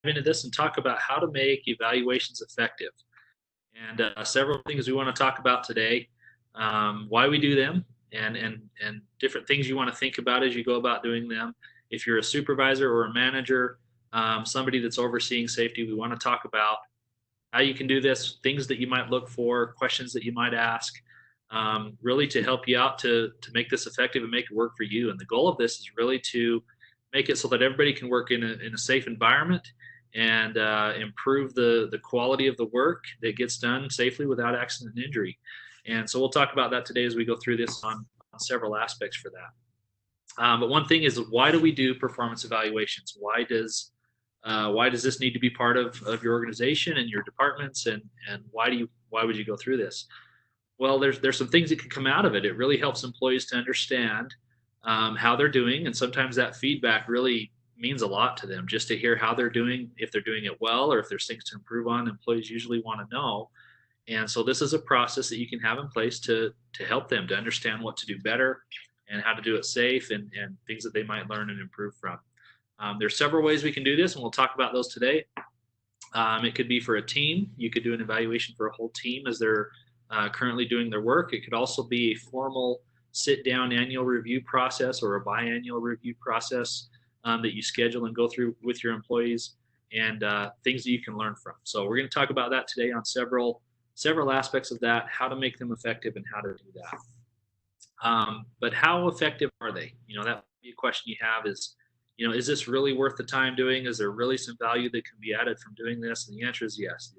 into this and talk about how to make evaluations effective. And several things we want to talk about today, why we do them, and different things you want to think about as you go about doing them. If you're a supervisor or a manager, somebody that's overseeing safety, we want to talk about how you can do this, things that you might look for, questions that you might ask, really to help you out to make this effective and make it work for you. And the goal of this is really to make it so that everybody can work in a safe environment and improve the quality of the work that gets done safely without accident and injury. And so we'll talk about that today as we go through this on several aspects for that. But one thing is, why do we do performance evaluations? Why does this need to be part of your organization and your departments, and why would you go through this? Well, there's some things that can come out of it. It really helps employees to understand how they're doing, and sometimes that feedback really means a lot to them. Just to hear how they're doing, if they're doing it well, or if there's things to improve on, employees usually want to know. And so this is a process that you can have in place to help them to understand what to do better and how to do it safe, and things that they might learn and improve from. There's several ways we can do this, and we'll talk about those today. It could be for a team. You could do an evaluation for a whole team as they're currently doing their work. It could also be a formal sit-down annual review process or a biannual review process that you schedule and go through with your employees, and things that you can learn from. So we're going to talk about that today on several aspects of that, how to make them effective and how to do that. But how effective are they? That would be a question you have is, is this really worth the time doing? Is there really some value that can be added from doing this? And the answer is yes.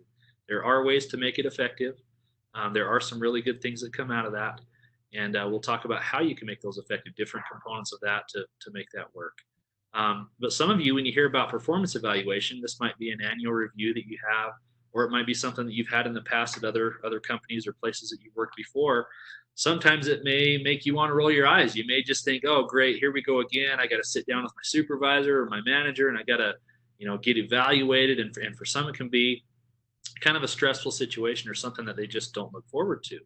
There are ways to make it effective. There are some really good things that come out of that. And we'll talk about how you can make those effective, different components of that to make that work. But some of you, when you hear about performance evaluation, this might be an annual review that you have, or it might be something that you've had in the past at other companies or places that you've worked before. Sometimes it may make you want to roll your eyes. You may just think, oh, great, here we go again. I got to sit down with my supervisor or my manager, and I got to, get evaluated. And for some, it can be kind of a stressful situation or something that they just don't look forward to.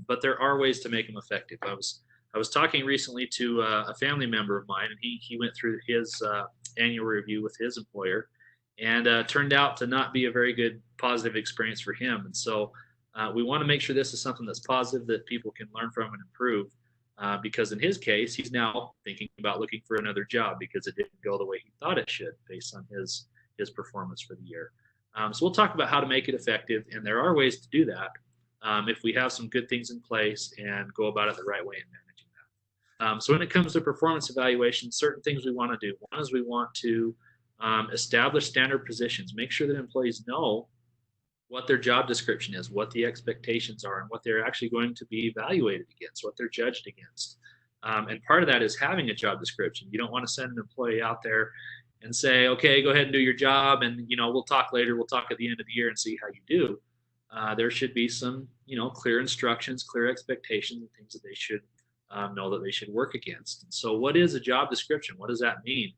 But there are ways to make them effective. I was talking recently to a family member of mine, and he went through his annual review with his employer, and turned out to not be a very good positive experience for him. And so we want to make sure this is something that's positive that people can learn from and improve, because in his case, he's now thinking about looking for another job because it didn't go the way he thought it should based on his performance for the year. So we'll talk about how to make it effective, and there are ways to do that if we have some good things in place and go about it the right way in managing that. So when it comes to performance evaluation, certain things we want to do. One is we want to establish standard positions, make sure that employees know what their job description is, what the expectations are, and what they're actually going to be evaluated against, what they're judged against. And part of that is having a job description. You don't want to send an employee out there and say, okay, go ahead and do your job, and we'll talk later. We'll talk at the end of the year and see how you do. There should be some clear instructions, clear expectations, and things that they should know that they should work against. And so what is a job description? What does that mean?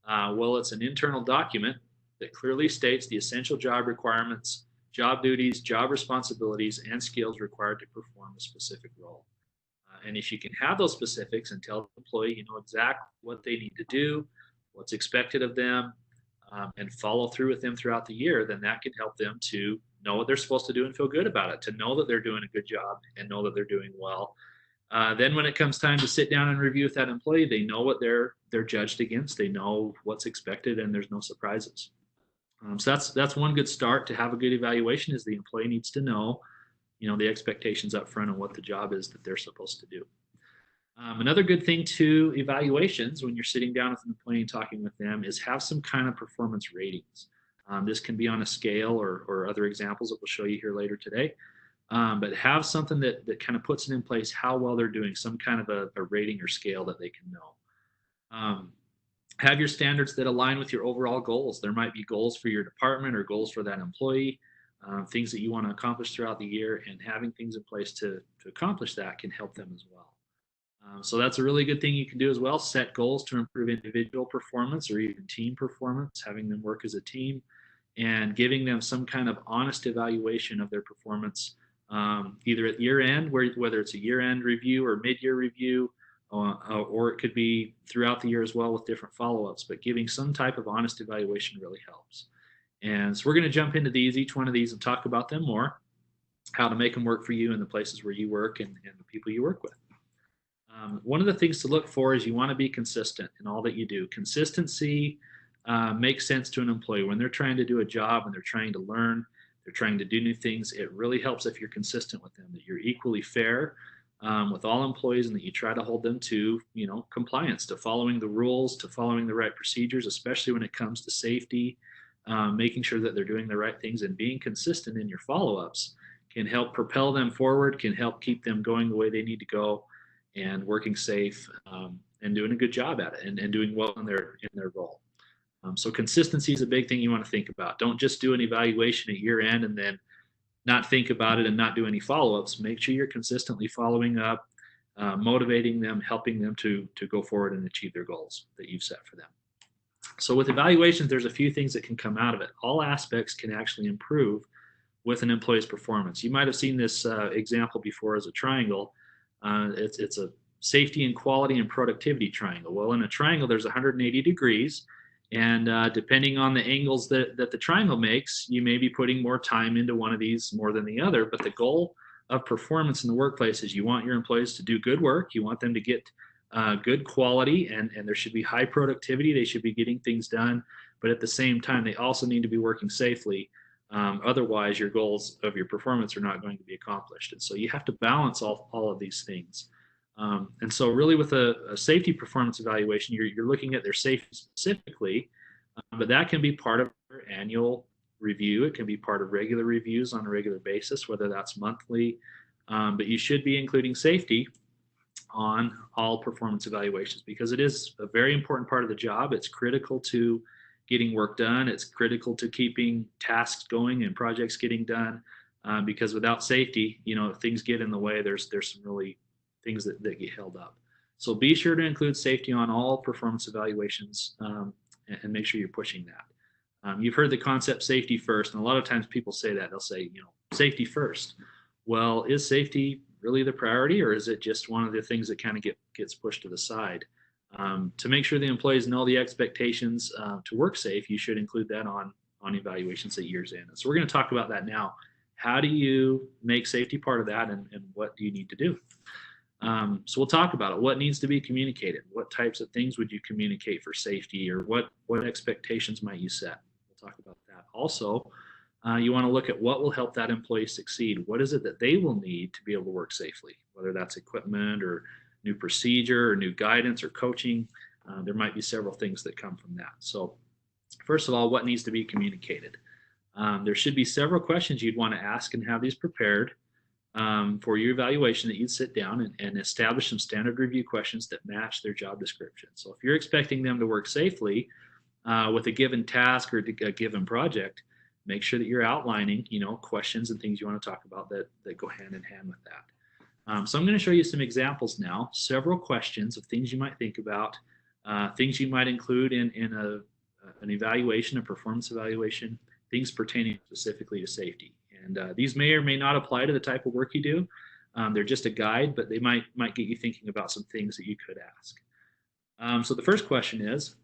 Well, it's an internal document that clearly states the essential job requirements, job duties, job responsibilities, and skills required to perform a specific role. And if you can have those specifics and tell the employee, exactly what they need to do, what's expected of them, and follow through with them throughout the year, then that can help them to know what they're supposed to do and feel good about it, to know that they're doing a good job and know that they're doing well. Then when it comes time to sit down and review with that employee, they know what they're judged against. They know what's expected, and there's no surprises. So that's one good start to have a good evaluation, is the employee needs to know, the expectations up front and what the job is that they're supposed to do. Another good thing to evaluations when you're sitting down with an employee and talking with them is have some kind of performance ratings. This can be on a scale or other examples that we'll show you here later today. But have something that kind of puts it in place how well they're doing, some kind of a rating or scale that they can know. Have your standards that align with your overall goals. There might be goals for your department or goals for that employee, things that you want to accomplish throughout the year, and having things in place to accomplish that can help them as well. So that's a really good thing you can do as well. Set goals to improve individual performance or even team performance, having them work as a team, and giving them some kind of honest evaluation of their performance, either at year end, whether it's a year end review or mid-year review, or it could be throughout the year as well with different follow-ups, but giving some type of honest evaluation really helps. And so we're going to jump into each one of these and talk about them more, how to make them work for you in the places where you work and the people you work with. One of the things to look for is you want to be consistent in all that you do. Consistency makes sense to an employee when they're trying to do a job, when they're trying to learn, they're trying to do new things. It really helps if you're consistent with them, that you're equally fair with all employees, and that you try to hold them to, compliance, to following the rules, to following the right procedures, especially when it comes to safety, making sure that they're doing the right things, and being consistent in your follow-ups can help propel them forward, can help keep them going the way they need to go, and working safe, and doing a good job at it, and doing well in their role. So consistency is a big thing you want to think about. Don't just do an evaluation at year end and then not think about it and not do any follow-ups. Make sure you're consistently following up, motivating them, helping them to go forward and achieve their goals that you've set for them. So with evaluations, there's a few things that can come out of it. All aspects can actually improve with an employee's performance. You might have seen this example before as a triangle. It's a safety and quality and productivity triangle. Well, in a triangle, there's 180 degrees. And depending on the angles that the triangle makes, you may be putting more time into one of these more than the other. But the goal of performance in the workplace is you want your employees to do good work. You want them to get good quality, and there should be high productivity. They should be getting things done. But at the same time, they also need to be working safely. Otherwise, your goals of your performance are not going to be accomplished. And so you have to balance all of these things. And so really with a safety performance evaluation, you're looking at their safety specifically, but that can be part of their annual review. It can be part of regular reviews on a regular basis, whether that's monthly, but you should be including safety on all performance evaluations because it is a very important part of the job. It's critical to getting work done. It's critical to keeping tasks going and projects getting done because without safety, if things get in the way, there's some really things that get held up. So be sure to include safety on all performance evaluations and make sure you're pushing that. You've heard the concept safety first, and a lot of times people say that. They'll say, safety first. Well, is safety really the priority, or is it just one of the things that kind of gets pushed to the side? To make sure the employees know the expectations to work safe, you should include that on evaluations at year's end. So we're going to talk about that now. How do you make safety part of that, and what do you need to do? So we'll talk about it. What needs to be communicated? What types of things would you communicate for safety, or what expectations might you set? We'll talk about that. Also, you want to look at what will help that employee succeed. What is it that they will need to be able to work safely, whether that's equipment or new procedure or new guidance or coaching. There might be several things that come from that. So first of all, what needs to be communicated? There should be several questions you'd want to ask and have these prepared for your evaluation, that you'd sit down and establish some standard review questions that match their job description. So if you're expecting them to work safely with a given task or a given project, make sure that you're outlining, questions and things you want to talk about that go hand in hand with that. So I'm going to show you some examples now, several questions of things you might think about, things you might include in an evaluation, a performance evaluation, things pertaining specifically to safety. And these may or may not apply to the type of work you do. They're just a guide, but they might get you thinking about some things that you could ask. So the first question is,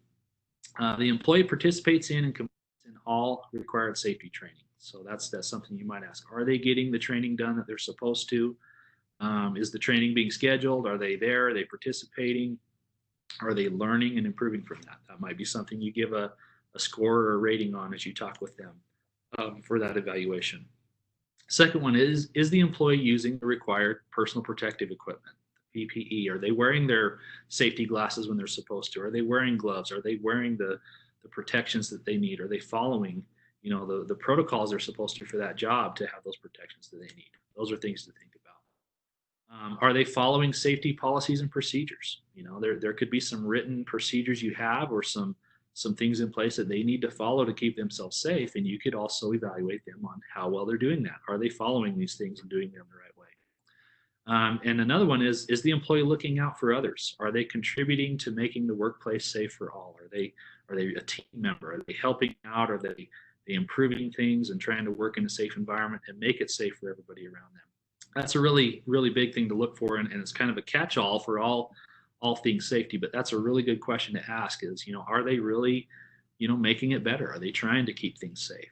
the employee participates in and completes in all required safety training. So that's something you might ask. Are they getting the training done that they're supposed to? Is the training being scheduled? Are they there? Are they participating? Are they learning and improving from that? That might be something you give a score or a rating on as you talk with them for that evaluation. Second one is the employee using the required personal protective equipment, the PPE? Are they wearing their safety glasses when they're supposed to? Are they wearing gloves? Are they wearing the protections that they need? Are they following, the protocols they're supposed to for that job to have those protections that they need? Those are things to think about. Are they following safety policies and procedures? There could be some written procedures you have, or some things in place that they need to follow to keep themselves safe, and you could also evaluate them on how well they're doing that. Are they following these things and doing them the right way? And another one is the employee looking out for others? Are they contributing to making the workplace safe for all? Are they a team member? Are they helping out? Are they improving things and trying to work in a safe environment and make it safe for everybody around them? That's a really, really big thing to look for, and it's kind of a catch-all for all all things safety, but that's a really good question to ask is, are they really, making it better? Are they trying to keep things safe?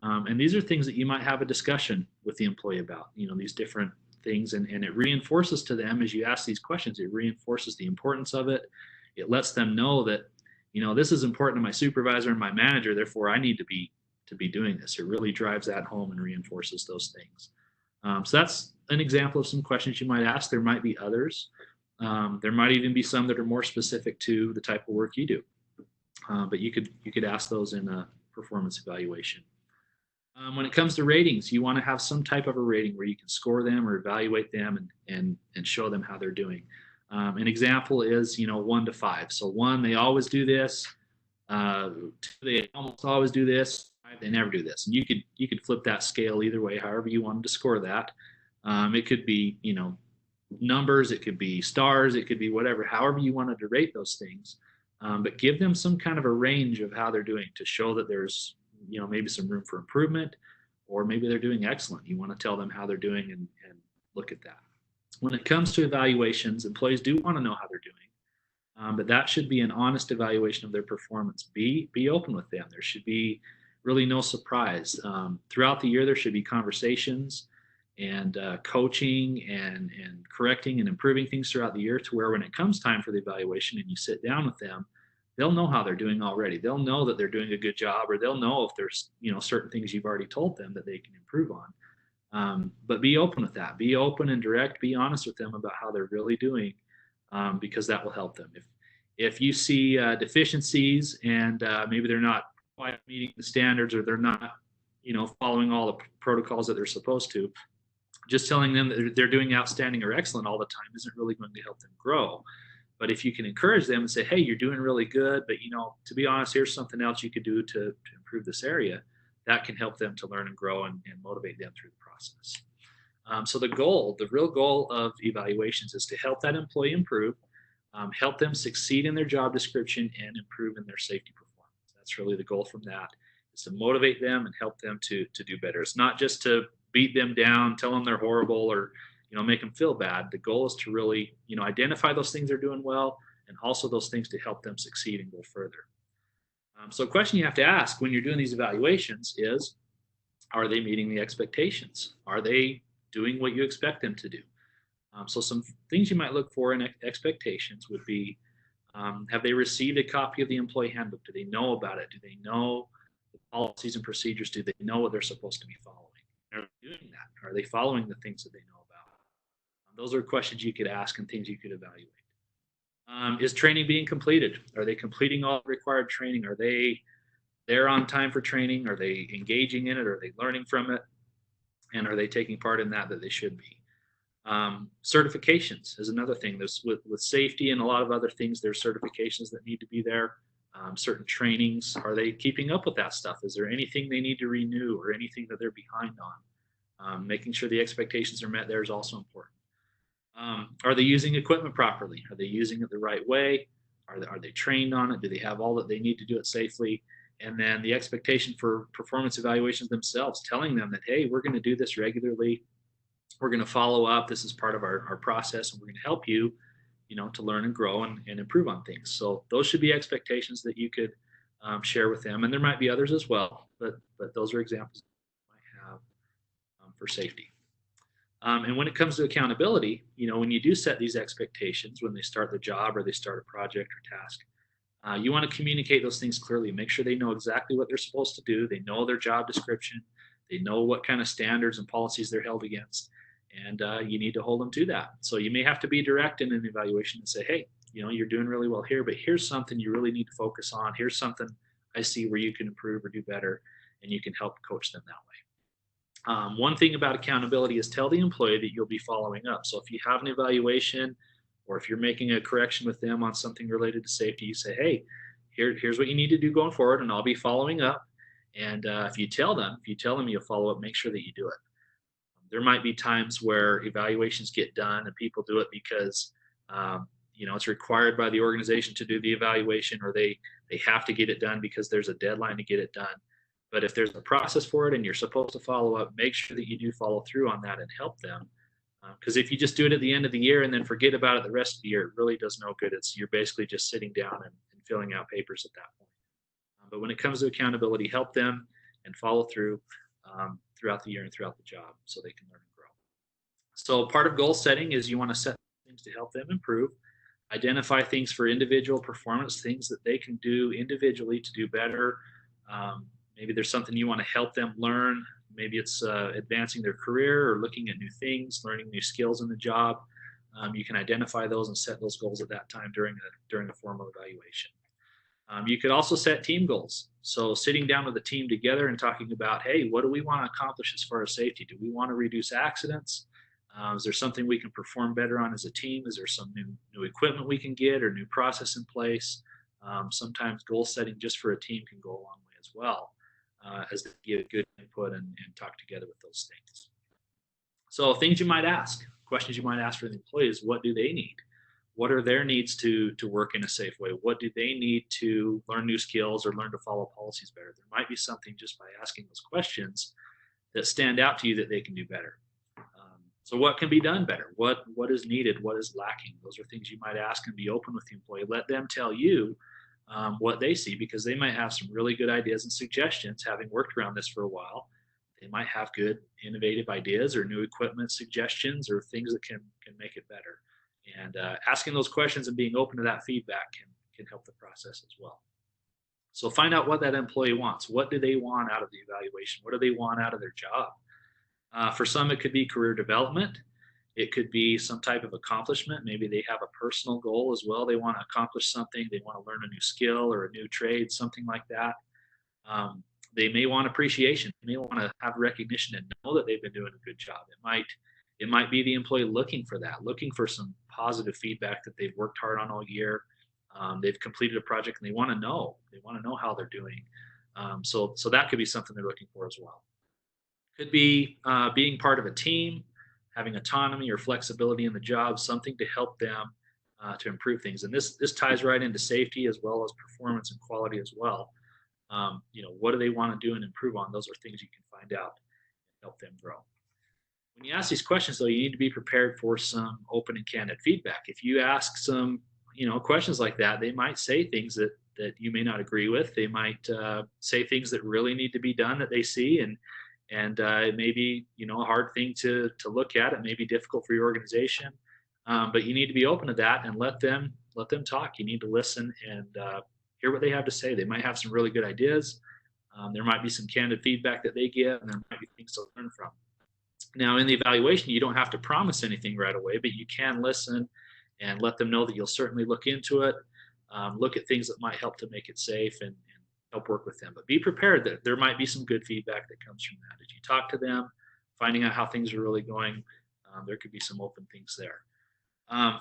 And these are things that you might have a discussion with the employee about, these different things. And it reinforces to them as you ask these questions, it reinforces the importance of it. It lets them know that, this is important to my supervisor and my manager, therefore I need to be doing this. It really drives that home and reinforces those things. So that's an example of some questions you might ask. There might be others. There might even be some that are more specific to the type of work you do. But you could ask those in a performance evaluation. When it comes to ratings, you want to have some type of a rating where you can score them or evaluate them and show them how they're doing. An example is 1 to 5. So 1, they always do this. 2, they almost always do this. 5, they never do this. And you could flip that scale either way, however you wanted to score that. It could be numbers, it could be stars, it could be whatever, however you wanted to rate those things. But give them some kind of a range of how they're doing to show that there's maybe some room for improvement, or maybe they're doing excellent. You want to tell them how they're doing and look at that. When it comes to evaluations, employees do want to know how they're doing, but that should be an honest evaluation of their performance. Be open with them. There should be really no surprise. Throughout the year, there should be conversations and coaching and correcting and improving things throughout the year, to where when it comes time for the evaluation and you sit down with them, they'll know how they're doing already. They'll know that they're doing a good job, or they'll know if there's certain things you've already told them that they can improve on. But be open with that. Be open and direct. Be honest with them about how they're really doing, because that will help them. If you see deficiencies and maybe they're not quite meeting the standards, or they're not following all the protocols that they're supposed to, just telling them that they're doing outstanding or excellent all the time isn't really going to help them grow. But if you can encourage them and say, hey, you're doing really good, but to be honest, here's something else you could do to improve this area, that can help them to learn and grow and motivate them through the process. So the real goal of evaluations is to help that employee improve, help them succeed in their job description, and improve in their safety performance. That's really the goal from that, is to motivate them and help them to do better. It's not just to beat them down, tell them they're horrible, or make them feel bad. The goal is to really identify those things they're doing well, and also those things to help them succeed and go further. So a question you have to ask when you're doing these evaluations is, are they meeting the expectations? Are they doing what you expect them to do? So some things you might look for in expectations would be, have they received a copy of the employee handbook? Do they know about it? Do they know the policies and procedures? Do they know what they're supposed to be following? Are they doing that? Are they following the things that they know about? Those are questions you could ask and things you could evaluate. Is training being completed? Are they completing all required training? Are they there on time for training? Are they engaging in it? Are they learning from it? And are they taking part in that they should be? Certifications is another thing. There's with safety and a lot of other things, there's certifications that need to be there. Certain trainings, are they keeping up with that stuff? Is there anything they need to renew or anything that they're behind on? Making sure the expectations are met there is also important. Are they using equipment properly? Are they using it the right way? Are they trained on it? Do they have all that they need to do it safely? And then the expectation for performance evaluations themselves, telling them that, hey, we're going to do this regularly. We're going to follow up. This is part of our process, and we're going to help you, to learn and grow and improve on things. So those should be expectations that you could share with them. And there might be others as well, but those are examples you might have for safety. And when it comes to accountability, when you do set these expectations, when they start the job or they start a project or task, you want to communicate those things clearly. Make sure they know exactly what they're supposed to do. They know their job description. They know what kind of standards and policies they're held against. And you need to hold them to that. So you may have to be direct in an evaluation and say, hey, you're doing really well here, but here's something you really need to focus on. Here's something I see where you can improve or do better, and you can help coach them that way. One thing about accountability is tell the employee that you'll be following up. So if you have an evaluation, or if you're making a correction with them on something related to safety, you say, hey, here's what you need to do going forward, and I'll be following up. And if you tell them you'll follow up, make sure that you do it. There might be times where evaluations get done and people do it because it's required by the organization to do the evaluation, or they have to get it done because there's a deadline to get it done. But if there's a process for it and you're supposed to follow up, make sure that you do follow through on that and help them Because if you just do it at the end of the year and then forget about it the rest of the year, it really does no good. You're basically just sitting down and filling out papers at that point. But when it comes to accountability, help them and follow through throughout the year and throughout the job so they can learn and grow. So part of goal setting is you want to set things to help them improve, identify things for individual performance, things that they can do individually to do better. Maybe there's something you want to help them learn. Maybe it's advancing their career or looking at new things, learning new skills in the job. You can identify those and set those goals at that time during a formal evaluation. You could also set team goals. So sitting down with the team together and talking about, hey, what do we want to accomplish as far as safety? Do we want to reduce accidents? Is there something we can perform better on as a team? Is there some new equipment we can get or new process in place? Sometimes goal setting just for a team can go a long way as well, as they give good input and talk together with those things. So things you might ask, questions you might ask for the employees, what do they need? What are their needs to work in a safe way? What do they need to learn new skills or learn to follow policies better? There might be something just by asking those questions that stand out to you that they can do better. So what can be done better? What is needed? What is lacking? Those are things you might ask and be open with the employee. Let them tell you what they see, because they might have some really good ideas and suggestions, having worked around this for a while. They might have good innovative ideas or new equipment suggestions or things that can make it better. And asking those questions and being open to that feedback can help the process as well. So find out what that employee wants. What do they want out of the evaluation? What do they want out of their job? For some, it could be career development. It could be some type of accomplishment. Maybe they have a personal goal as well. They want to accomplish something. They want to learn a new skill or a new trade, something like that. They may want appreciation. They may want to have recognition and know that they've been doing a good job. It might be the employee looking for that, looking for some positive feedback that they've worked hard on all year. They've completed a project and they want to know. They want to know how they're doing. So that could be something they're looking for as well. Could be being part of a team, having autonomy or flexibility in the job, something to help them to improve things. And this ties right into safety as well as performance and quality as well. What do they want to do and improve on? Those are things you can find out and help them grow. When you ask these questions, though, you need to be prepared for some open and candid feedback. If you ask some, questions like that, they might say things that you may not agree with. They might say things that really need to be done that they see, and it may be, a hard thing to look at. It may be difficult for your organization, but you need to be open to that and let them talk. You need to listen and hear what they have to say. They might have some really good ideas. There might be some candid feedback that they give, and there might be things to learn from. Now, in the evaluation, you don't have to promise anything right away, but you can listen and let them know that you'll certainly look into it, look at things that might help to make it safe and help work with them. But be prepared that there might be some good feedback that comes from that. As you talk to them, finding out how things are really going, there could be some open things there.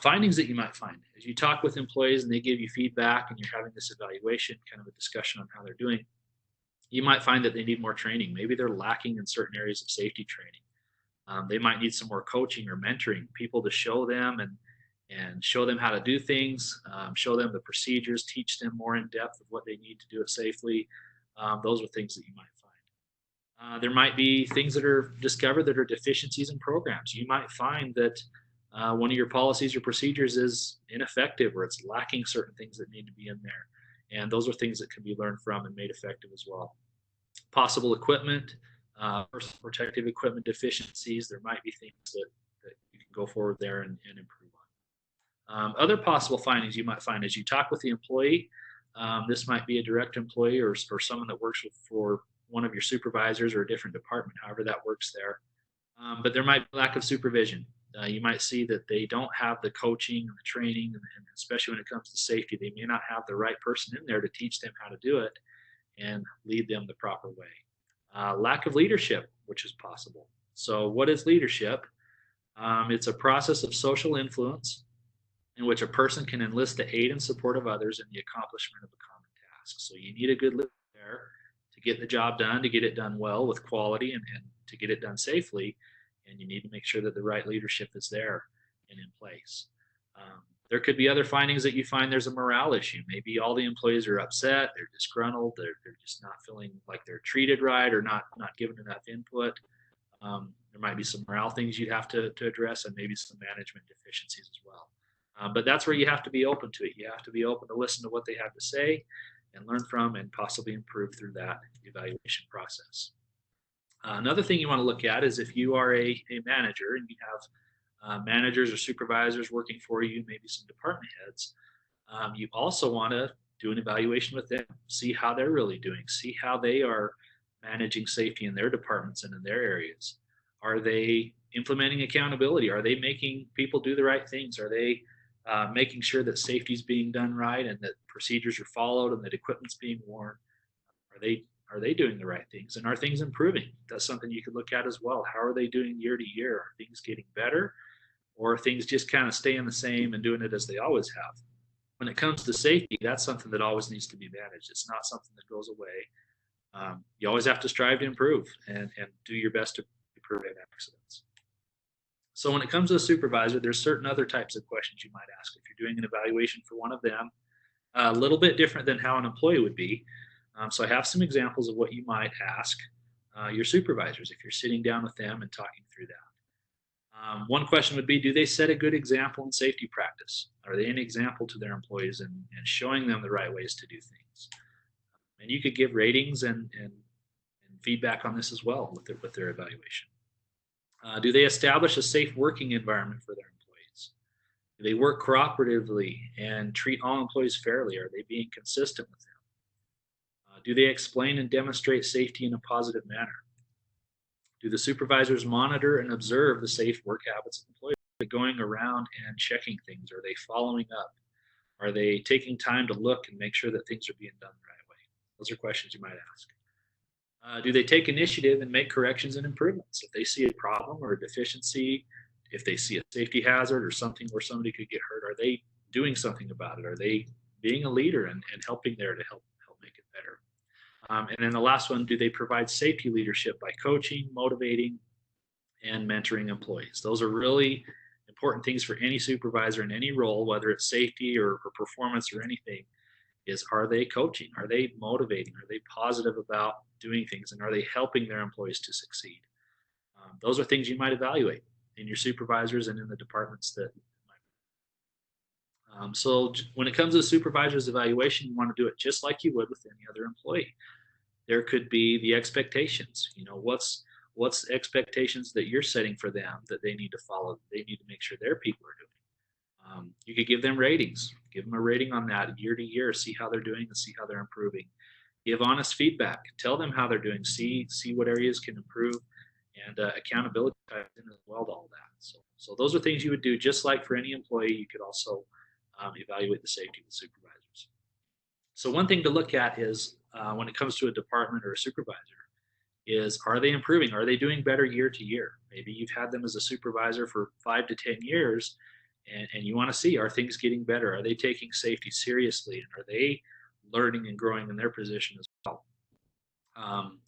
Findings that you might find. As you talk with employees and they give you feedback and you're having this evaluation, kind of a discussion on how they're doing, you might find that they need more training. Maybe they're lacking in certain areas of safety training. They might need some more coaching or mentoring, people to show them and show them how to do things, show them the procedures, teach them more in depth of what they need to do it safely. Those are things that you might find. There might be things that are discovered that are deficiencies in programs. You might find that one of your policies or procedures is ineffective or it's lacking certain things that need to be in there. And those are things that can be learned from and made effective as well. Possible equipment, personal protective equipment deficiencies. There might be things that you can go forward there and improve on. Other possible findings you might find as you talk with the employee. This might be a direct employee or someone that works for one of your supervisors or a different department, however that works there. But there might be lack of supervision. You might see that they don't have the coaching and the training, and especially when it comes to safety, they may not have the right person in there to teach them how to do it and lead them the proper way. Lack of leadership, which is possible. So what is leadership? It's a process of social influence in which a person can enlist the aid and support of others in the accomplishment of a common task. So you need a good leader there to get the job done, to get it done well with quality and to get it done safely. And you need to make sure that the right leadership is there and in place. There could be other findings that you find there's a morale issue. Maybe all the employees are upset, they're disgruntled, they're just not feeling like they're treated right or not given enough input. There might be some morale things you'd have to address, and maybe some management deficiencies as well. But that's where you have to be open to it. You have to be open to listen to what they have to say and learn from and possibly improve through that evaluation process. Another thing you want to look at is if you are a manager and you have managers or supervisors working for you, maybe some department heads, you also want to do an evaluation with them, see how they're really doing, see how they are managing safety in their departments and in their areas. Are they implementing accountability? Are they making people do the right things? Are they making sure that safety is being done right and that procedures are followed and that equipment's being worn? Are they doing the right things, and are things improving? That's something you could look at as well. How are they doing year to year? Are things getting better, or are things just kind of staying the same and doing it as they always have? When it comes to safety, that's something that always needs to be managed. It's not something that goes away. You always have to strive to improve and do your best to prevent accidents. So when it comes to a supervisor, there's certain other types of questions you might ask. If you're doing an evaluation for one of them, a little bit different than how an employee would be. So I have some examples of what you might ask your supervisors if you're sitting down with them and talking through that. One question would be, do they set a good example in safety practice? Are they an example to their employees and showing them the right ways to do things? And you could give ratings and feedback on this as well with their evaluation. Do they establish a safe working environment for their employees? Do they work cooperatively and treat all employees fairly? Are they being consistent with them? Do they explain and demonstrate safety in a positive manner? Do the supervisors monitor and observe the safe work habits of employees? Are they going around and checking things? Are they following up? Are they taking time to look and make sure that things are being done the right way? Those are questions you might ask. Do they take initiative and make corrections and improvements? If they see a problem or a deficiency, if they see a safety hazard or something where somebody could get hurt, are they doing something about it? Are they being a leader and helping there to help make it better? And then the last one, do they provide safety leadership by coaching, motivating, and mentoring employees? Those are really important things for any supervisor in any role, whether it's safety or performance or anything, is are they coaching? Are they motivating? Are they positive about doing things? And are they helping their employees to succeed? Those are things you might evaluate in your supervisors and in the departments that so when it comes to the supervisor's evaluation, you want to do it just like you would with any other employee. There could be the expectations. What's expectations that you're setting for them that they need to follow, that they need to make sure their people are doing. You could give them ratings. Give them a rating on that year to year. See how they're doing and see how they're improving. Give honest feedback. Tell them how they're doing. See what areas can improve, and accountability ties in as well to all that. So those are things you would do just like for any employee. You could also evaluate the safety of the supervisors. So one thing to look at is when it comes to a department or a supervisor is, are they improving? Are they doing better year to year? Maybe you've had them as a supervisor for 5 to 10 years and you want to see, are things getting better? Are they taking safety seriously? And are they learning and growing in their position as well?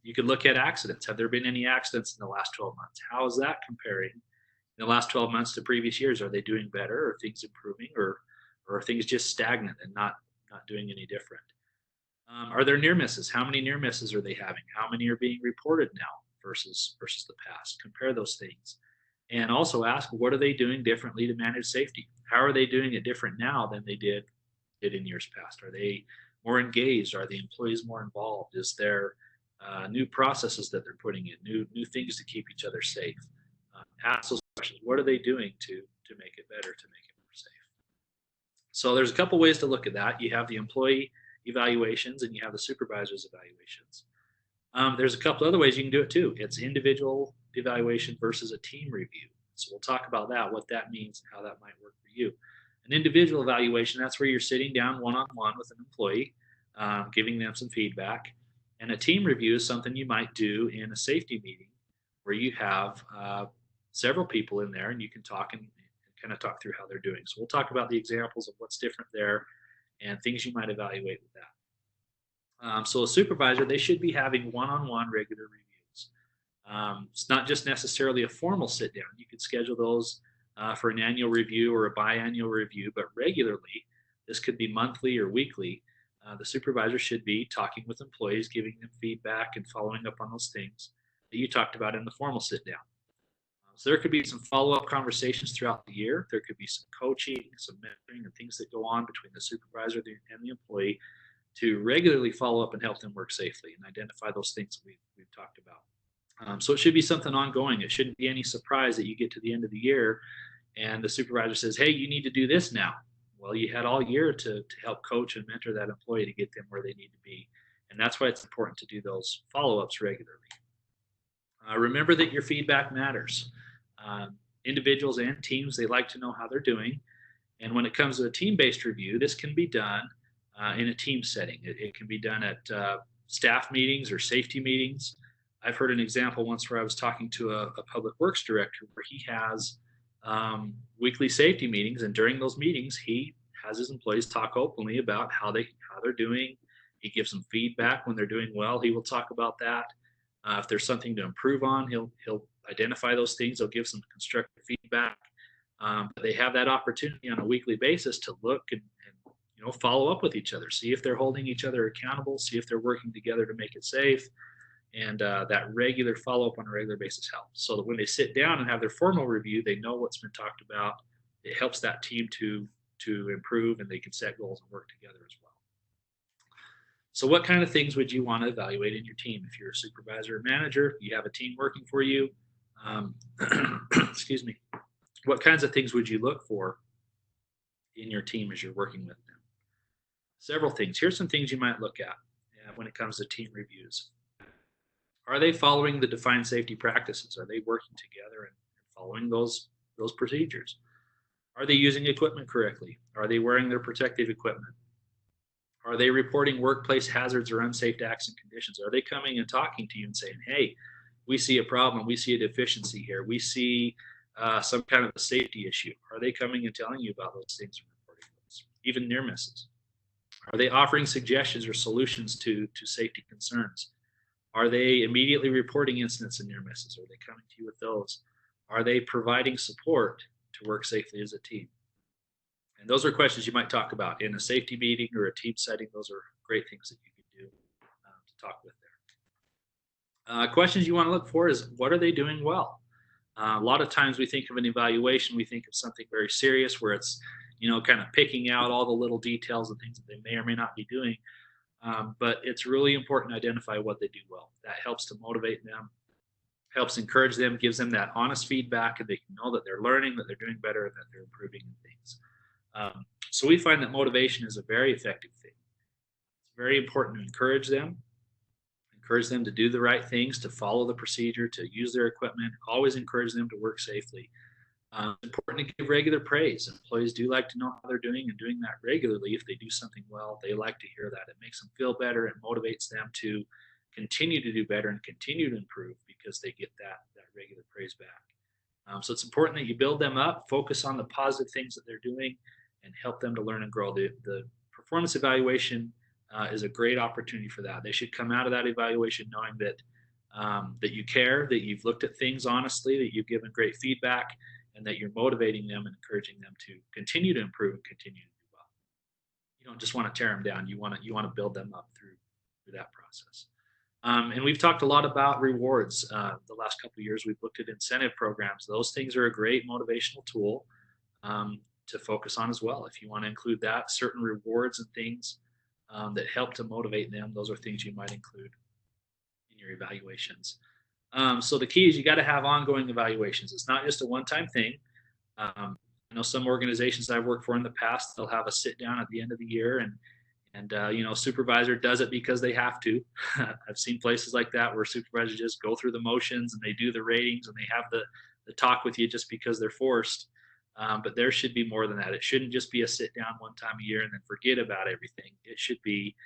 You could look at accidents. Have there been any accidents in the last 12 months? How is that comparing in the last 12 months to previous years? Are they doing better? Are things improving? Or are things just stagnant and not doing any different? Are there near misses? How many near misses are they having? How many are being reported now versus the past? Compare those things. And also ask, what are they doing differently to manage safety? How are they doing it different now than they did in years past? Are they more engaged? Are the employees more involved? Is there new processes that they're putting in, new things to keep each other safe? Ask those questions. What are they doing to make it better, to make it more safe? So there's a couple ways to look at that. You have the employee evaluations and you have the supervisor's evaluations. There's a couple other ways you can do it too. It's individual evaluation versus a team review. So we'll talk about that, what that means, and how that might work for you. An individual evaluation, that's where you're sitting down one-on-one with an employee, giving them some feedback. And a team review is something you might do in a safety meeting where you have several people in there and you can talk and kind of talk through how they're doing. So we'll talk about the examples of what's different there and things you might evaluate with that. So a supervisor, they should be having one-on-one regular reviews. It's not just necessarily a formal sit down. You could schedule those for an annual review or a biannual review, but regularly, this could be monthly or weekly. The supervisor should be talking with employees, giving them feedback and following up on those things. that you talked about in the formal sit down. So there could be some follow-up conversations throughout the year. There could be some coaching, some mentoring, and things that go on between the supervisor and the employee to regularly follow up and help them work safely and identify those things we've talked about. So it should be something ongoing. It shouldn't be any surprise that you get to the end of the year and the supervisor says, hey, you need to do this now. Well, you had all year to help coach and mentor that employee to get them where they need to be. And that's why it's important to do those follow-ups regularly. Remember that your feedback matters. Individuals and teams, they like to know how they're doing. And when it comes to a team-based review, this can be done in a team setting. It can be done at staff meetings or safety meetings. I've heard an example once where I was talking to a public works director where he has weekly safety meetings, and during those meetings, he has his employees talk openly about how they're doing. He gives them feedback when they're doing well. He will talk about that. If there's something to improve on, he'll identify those things. He'll give some constructive feedback. But they have that opportunity on a weekly basis to look and follow up with each other, see if they're holding each other accountable, see if they're working together to make it safe. And that regular follow-up on a regular basis helps. So that when they sit down and have their formal review, they know what's been talked about. It helps that team to improve, and they can set goals and work together as well. So what kind of things would you want to evaluate in your team? If you're a supervisor or manager, you have a team working for you, excuse me, what kinds of things would you look for in your team as you're working with them? Several things. Here's some things you might look at when it comes to team reviews. Are they following the defined safety practices? Are they working together and following those procedures? Are they using equipment correctly? Are they wearing their protective equipment? Are they reporting workplace hazards or unsafe acts and conditions? Are they coming and talking to you and saying, hey, we see a problem, we see a deficiency here, we see some kind of a safety issue? Are they coming and telling you about those things and reporting those, even near misses? Are they offering suggestions or solutions to safety concerns? Are they immediately reporting incidents and near misses? Are they coming to you with those? Are they providing support to work safely as a team? And those are questions you might talk about in a safety meeting or a team setting. Those are great things that you can do to talk with there. Questions you want to look for is, what are they doing well? A lot of times we think of an evaluation, we think of something very serious where it's, kind of picking out all the little details and things that they may or may not be doing. But it's really important to identify what they do well. That helps to motivate them, helps encourage them, gives them that honest feedback, and they can know that they're learning, that they're doing better, and that they're improving in things. So we find that motivation is a very effective thing. It's very important to encourage them to do the right things, to follow the procedure, to use their equipment, always encourage them to work safely. It's important to give regular praise. Employees do like to know how they're doing, and doing that regularly. If they do something well, they like to hear that. It makes them feel better and motivates them to continue to do better and continue to improve because they get that regular praise back. So it's important that you build them up, focus on the positive things that they're doing, and help them to learn and grow. The performance evaluation is a great opportunity for that. They should come out of that evaluation knowing that that you care, that you've looked at things honestly, that you've given great feedback, and that you're motivating them and encouraging them to continue to improve and continue to do well. You don't just want to tear them down. You want to build them up through that process. And we've talked a lot about rewards. The last couple of years, we've looked at incentive programs. Those things are a great motivational tool to focus on as well. If you want to include that, certain rewards and things that help to motivate them, those are things you might include in your evaluations. So the key is you got to have ongoing evaluations. It's not just a one-time thing. I know some organizations I've worked for in the past, they'll have a sit down at the end of the year and supervisor does it because they have to. I've seen places like that where supervisors just go through the motions and they do the ratings and they have the talk with you just because they're forced. But there should be more than that. It shouldn't just be a sit down one time a year and then forget about everything. It should be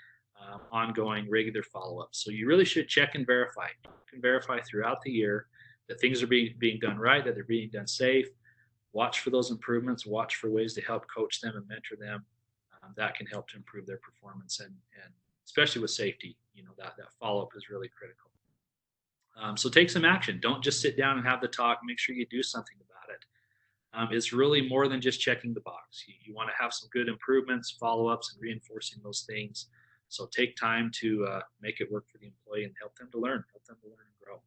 ongoing, regular follow-ups. So you really should check and verify. You can verify throughout the year that things are being done right, that they're being done safe. Watch for those improvements. Watch for ways to help coach them and mentor them. That can help to improve their performance, and especially with safety, that follow-up is really critical. So take some action. Don't just sit down and have the talk. Make sure you do something about it. It's really more than just checking the box. You want to have some good improvements, follow-ups, and reinforcing those things. So take time to make it work for the employee and help them to learn and grow.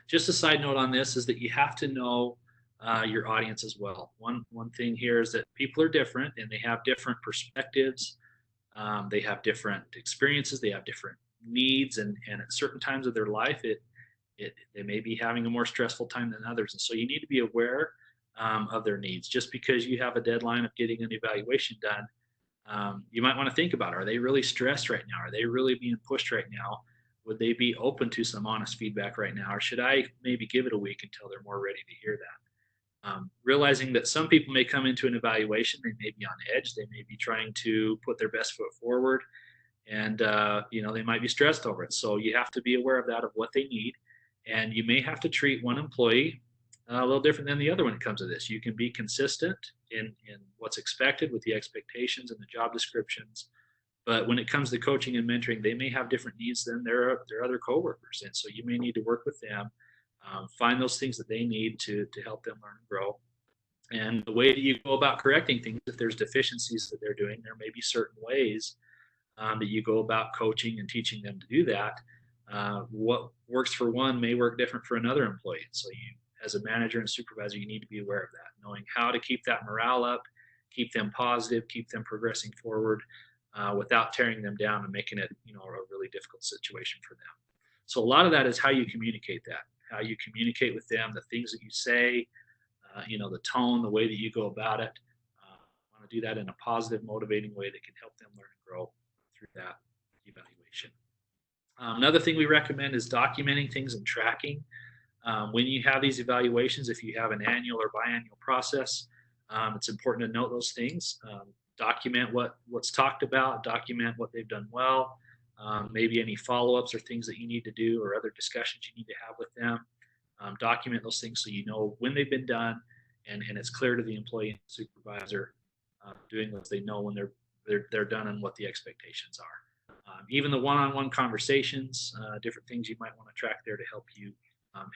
just a side note on this is that you have to know your audience as well. One thing here is that people are different and they have different perspectives. They have different experiences. They have different needs, and at certain times of their life, they may be having a more stressful time than others. And so you need to be aware of their needs. Just because you have a deadline of getting an evaluation done, you might want to think about, are they really stressed right now? Are they really being pushed right now? Would they be open to some honest feedback right now? Or should I maybe give it a week until they're more ready to hear that? Realizing that some people may come into an evaluation, they may be on edge, they may be trying to put their best foot forward, and they might be stressed over it. So you have to be aware of that, of what they need, and you may have to treat one employee a little different than the other when it comes to this. You can be consistent in what's expected with the expectations and the job descriptions, but when it comes to coaching and mentoring, they may have different needs than their other coworkers, and so you may need to work with them, find those things that they need to help them learn and grow. And the way that you go about correcting things, if there's deficiencies that they're doing, there may be certain ways that you go about coaching and teaching them to do that. What works for one may work different for another employee. So you, as a manager and supervisor, you need to be aware of that, knowing how to keep that morale up, keep them positive, keep them progressing forward without tearing them down and making it, a really difficult situation for them. So a lot of that is how you communicate that, how you communicate with them, the things that you say, the tone, the way that you go about it. I want to do that in a positive, motivating way that can help them learn and grow through that evaluation. Another thing we recommend is documenting things and tracking. When you have these evaluations, if you have an annual or biannual process, it's important to note those things. Document what's talked about, document what they've done well, maybe any follow-ups or things that you need to do or other discussions you need to have with them. Document those things so you know when they've been done, and it's clear to the employee and supervisor doing what they know when they're done and what the expectations are. Even the one-on-one conversations, different things you might want to track there to help you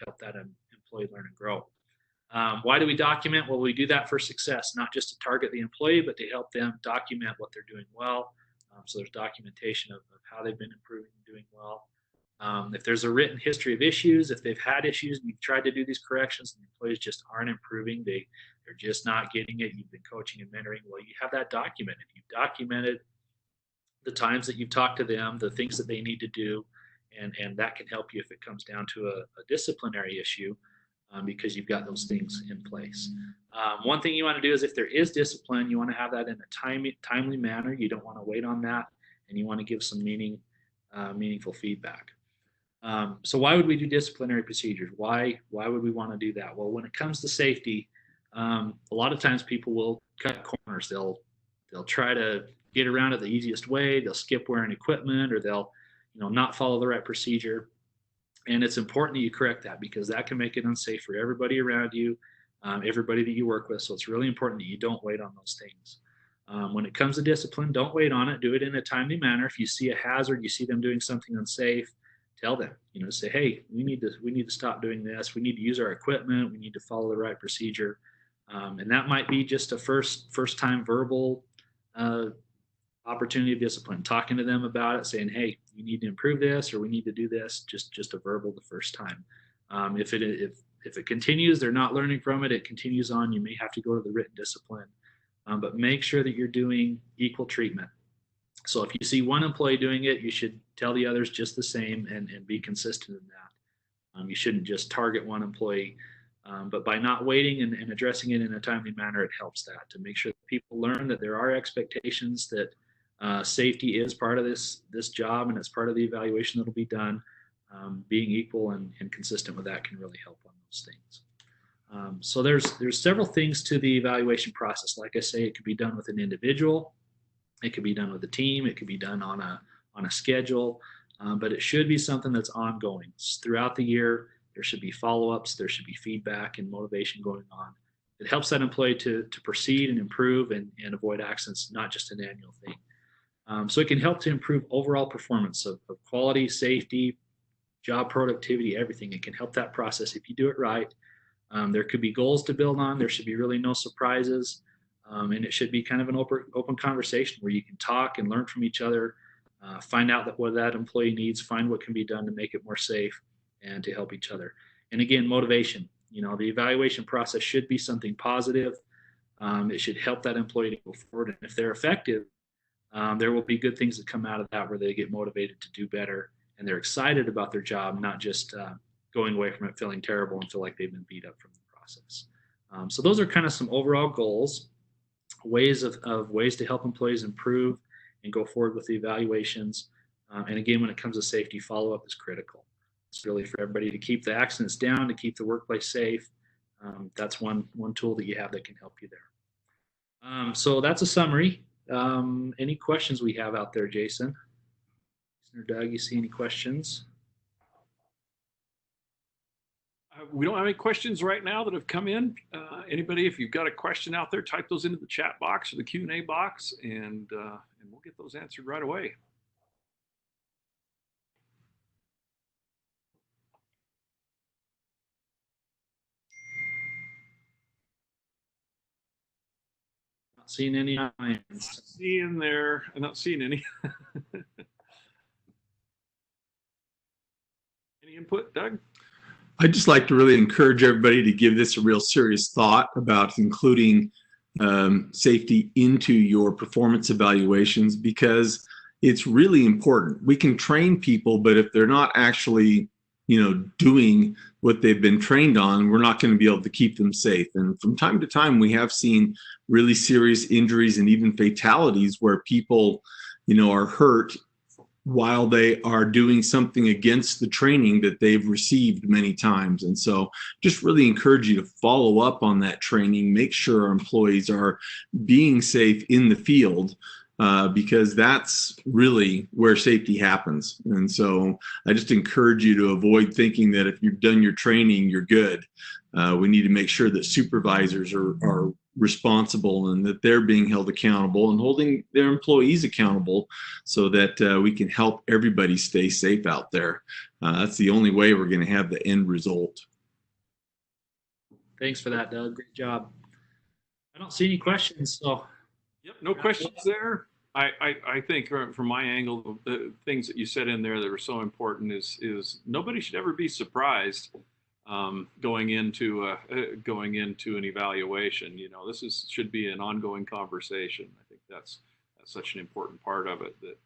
help that employee learn and grow. Why do we document? Well, we do that for success, not just to target the employee, but to help them document what they're doing well. So there's documentation of how they've been improving and doing well. If there's a written history of issues, if they've had issues and you've tried to do these corrections and the employees just aren't improving, they're just not getting it, you've been coaching and mentoring, well, you have that documented. You've documented the times that you've talked to them, the things that they need to do, and that can help you if it comes down to a disciplinary issue, because you've got those things in place. One thing you want to do is, if there is discipline, you want to have that in a timely manner. You don't want to wait on that, and you want to give some meaningful feedback. So why would we do disciplinary procedures? Why would we want to do that? Well, when it comes to safety, a lot of times people will cut corners. They'll try to get around it the easiest way. They'll skip wearing equipment, or they'll not follow the right procedure. And it's important that you correct that, because that can make it unsafe for everybody around you, everybody that you work with. So it's really important that you don't wait on those things. When it comes to discipline, don't wait on it. Do it in a timely manner. If you see a hazard, you see them doing something unsafe, tell them. Say, hey, we need to stop doing this. We need to use our equipment. We need to follow the right procedure. And that might be just a first time verbal opportunity of discipline, talking to them about it, saying, hey, you need to improve this, or we need to do this, just a verbal the first time. If it continues, they're not learning from it, it continues on, you may have to go to the written discipline. But make sure that you're doing equal treatment. So if you see one employee doing it, you should tell the others just the same, and be consistent in that. You shouldn't just target one employee. But by not waiting and addressing it in a timely manner, it helps that, to make sure that people learn that there are expectations, that safety is part of this job, and it's part of the evaluation that will be done. Being equal and consistent with that can really help on those things. So there's several things to the evaluation process. Like I say, it could be done with an individual, it could be done with a team, it could be done on a schedule, but it should be something that's ongoing. Throughout the year, there should be follow-ups, there should be feedback and motivation going on. It helps that employee to proceed and improve and avoid accidents, not just an annual thing. So it can help to improve overall performance of quality, safety, job productivity, everything. It can help that process if you do it right. There could be goals to build on. There should be really no surprises. And it should be kind of an open conversation where you can talk and learn from each other, find out what that employee needs, find what can be done to make it more safe and to help each other. And again, motivation. The evaluation process should be something positive. It should help that employee to go forward. And if they're effective, there will be good things that come out of that where they get motivated to do better and they're excited about their job, not just going away from it feeling terrible and feel like they've been beat up from the process. So those are kind of some overall goals, ways of ways to help employees improve and go forward with the evaluations. And again, when it comes to safety, follow-up is critical. It's really for everybody to keep the accidents down, to keep the workplace safe. That's one tool that you have that can help you there. So that's a summary. Any questions we have out there, Jason? Or Doug, you see any questions? We don't have any questions right now that have come in. Anybody, if you've got a question out there, type those into the chat box or the Q&A box, and we'll get those answered right away. Not seeing any hands. I'm not seeing any. Any input, Doug? I'd just like to really encourage everybody to give this a real serious thought about including safety into your performance evaluations, because it's really important. We can train people, but if they're not actually, doing what they've been trained on, we're not going to be able to keep them safe. And from time to time, we have seen really serious injuries and even fatalities where people, are hurt while they are doing something against the training that they've received many times. And so just really encourage you to follow up on that training, make sure our employees are being safe in the field, because that's really where safety happens. And so I just encourage you to avoid thinking that if you've done your training, you're good. We need to make sure that supervisors are responsible and that they're being held accountable and holding their employees accountable so that we can help everybody stay safe out there. That's the only way we're going to have the end result. Thanks for that, Doug. Great job. I don't see any questions. So, yep, no questions there. I think from my angle, the things that you said in there that are so important is nobody should ever be surprised going into an evaluation. This should be an ongoing conversation. I think that's such an important part of it that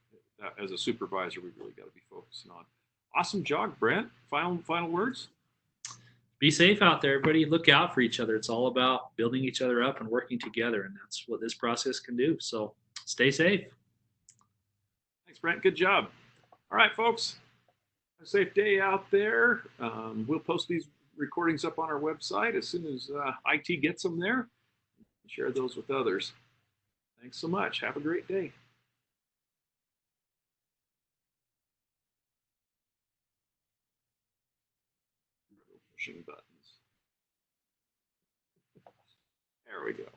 as a supervisor we really got to be focusing on. Awesome job, Brent. Final words. Be safe out there, everybody. Look out for each other. It's all about building each other up and working together, and that's what this process can do. So stay safe. Thanks, Brent. Good job. All right, folks. A safe day out there. We'll post these recordings up on our website as soon as IT gets them there. Share those with others. Thanks so much. Have a great day. Pushing buttons. There we go.